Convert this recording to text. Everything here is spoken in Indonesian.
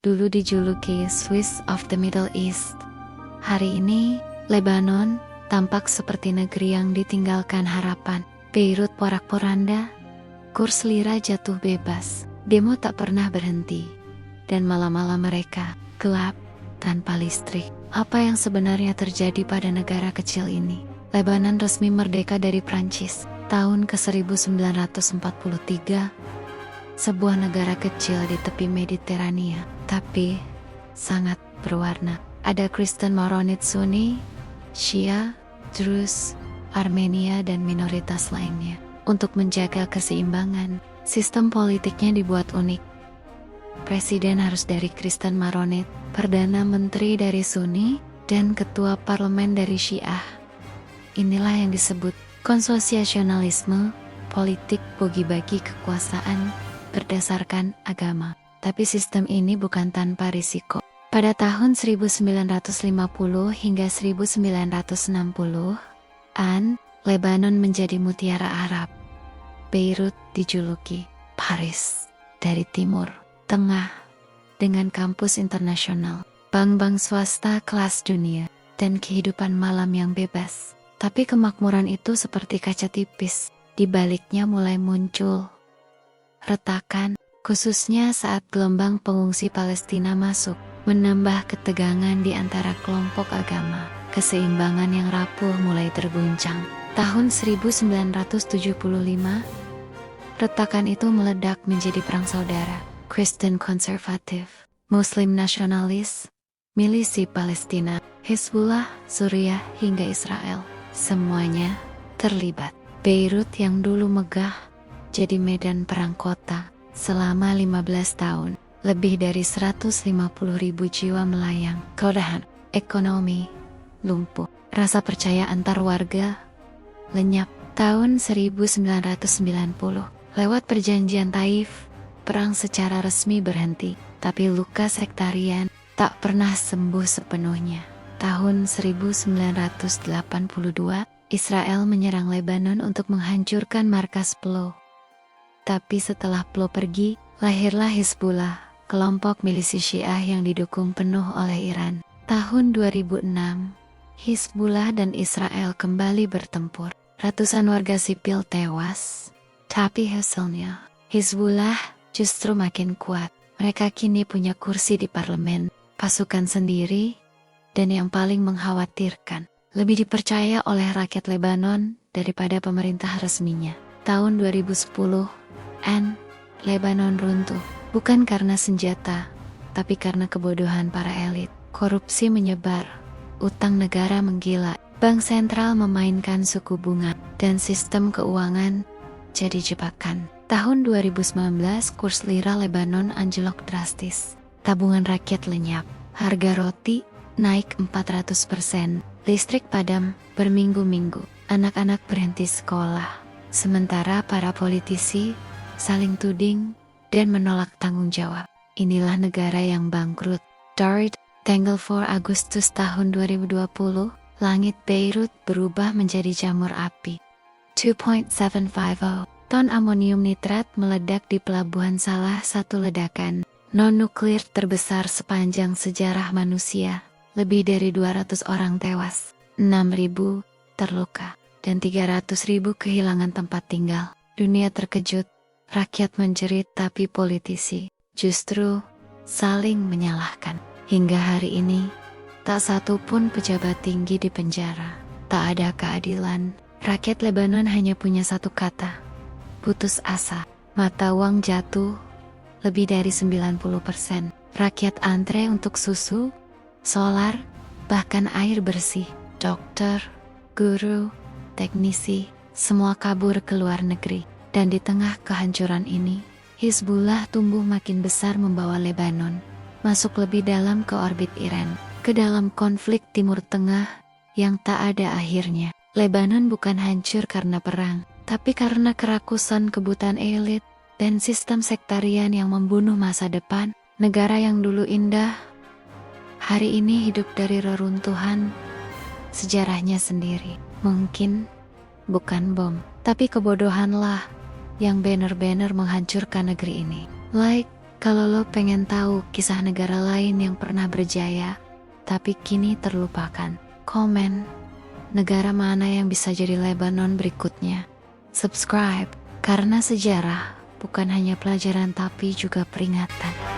dulu dijuluki Swiss of the Middle East. Hari ini, Lebanon tampak seperti negeri yang ditinggalkan harapan. Beirut porak-poranda, kurs lira jatuh bebas, demo tak pernah berhenti, dan malam-malam mereka gelap tanpa listrik. Apa yang sebenarnya terjadi pada negara kecil ini? Lebanon resmi merdeka dari Prancis tahun ke-1943, sebuah negara kecil di tepi Mediterania, tapi sangat berwarna. Ada Kristen Maronit Sunni, Shia, Druze, Armenia, dan minoritas lainnya. Untuk menjaga keseimbangan, sistem politiknya dibuat unik. Presiden harus dari Kristen Maronit, Perdana Menteri dari Sunni, dan Ketua Parlemen dari Syiah. Inilah yang disebut konsosiasionalisme, politik bagi-bagi kekuasaan berdasarkan agama. Tapi sistem ini bukan tanpa risiko. Pada tahun 1950 hingga 1960-an, Lebanon menjadi mutiara Arab. Beirut dijuluki Paris dari timur, tengah, dengan kampus internasional, bank-bank swasta kelas dunia, dan kehidupan malam yang bebas. Tapi kemakmuran itu seperti kaca tipis, di baliknya mulai muncul retakan, khususnya saat gelombang pengungsi Palestina masuk, menambah ketegangan di antara kelompok agama. Keseimbangan yang rapuh mulai terguncang. Tahun 1975, retakan itu meledak menjadi perang saudara. Kristen konservatif, Muslim nasionalis, milisi Palestina, Hizbullah, Suriah, hingga Israel. Semuanya terlibat. Beirut yang dulu megah jadi medan perang kota selama 15 tahun. Lebih dari 150.000 jiwa melayang. Keodahan ekonomi lumpuh. Rasa percaya antar warga lenyap. Tahun 1990, lewat perjanjian Taif, perang secara resmi berhenti. Tapi luka sektarian tak pernah sembuh sepenuhnya. Tahun 1982, Israel menyerang Lebanon untuk menghancurkan markas PLO. Tapi setelah PLO pergi, lahirlah Hizbullah, kelompok milisi Syiah yang didukung penuh oleh Iran. Tahun 2006, Hizbullah dan Israel kembali bertempur. Ratusan warga sipil tewas. Tapi hasilnya, Hizbullah justru makin kuat. Mereka kini punya kursi di parlemen, pasukan sendiri, dan yang paling mengkhawatirkan, lebih dipercaya oleh rakyat Lebanon daripada pemerintah resminya. Tahun 2010, Lebanon runtuh, bukan karena senjata, tapi karena kebodohan para elit. Korupsi menyebar, utang negara menggila, bank sentral memainkan suku bunga, dan sistem keuangan jadi jebakan. Tahun 2019, kurs lira Lebanon anjlok drastis. Tabungan rakyat lenyap, harga roti naik 400%, listrik padam berminggu-minggu, anak-anak berhenti sekolah. Sementara para politisi saling tuding dan menolak tanggung jawab. Inilah negara yang bangkrut. Dared, tanggal 4 Agustus tahun 2020, langit Beirut berubah menjadi jamur api. 2.750 ton amonium nitrat meledak di pelabuhan, salah satu ledakan non-nuklir terbesar sepanjang sejarah manusia. Lebih dari 200 orang tewas, 6.000 terluka, dan 300.000 kehilangan tempat tinggal. Dunia terkejut, rakyat menjerit, tapi politisi justru saling menyalahkan. Hingga hari ini, tak satu pun pejabat tinggi di penjara. Tak ada keadilan. Rakyat Lebanon hanya punya satu kata: putus asa. Mata uang jatuh lebih dari 90%. Rakyat antre untuk susu, solar, bahkan air bersih. Dokter, guru, teknisi, semua kabur ke luar negeri. Dan di tengah kehancuran ini, Hizbullah tumbuh makin besar, membawa Lebanon masuk lebih dalam ke orbit Iran, ke dalam konflik Timur Tengah yang tak ada akhirnya. Lebanon bukan hancur karena perang, tapi karena kerakusan, kebutaan elit, dan sistem sektarian yang membunuh masa depan. Negara yang dulu indah, hari ini hidup dari reruntuhan sejarahnya sendiri. Mungkin bukan bom, tapi kebodohanlah yang benar-benar menghancurkan negeri ini. Like, Kalau lo pengen tahu kisah negara lain yang pernah berjaya, tapi kini terlupakan, komen negara mana yang bisa jadi Lebanon berikutnya. Subscribe, karena sejarah bukan hanya pelajaran tapi juga peringatan.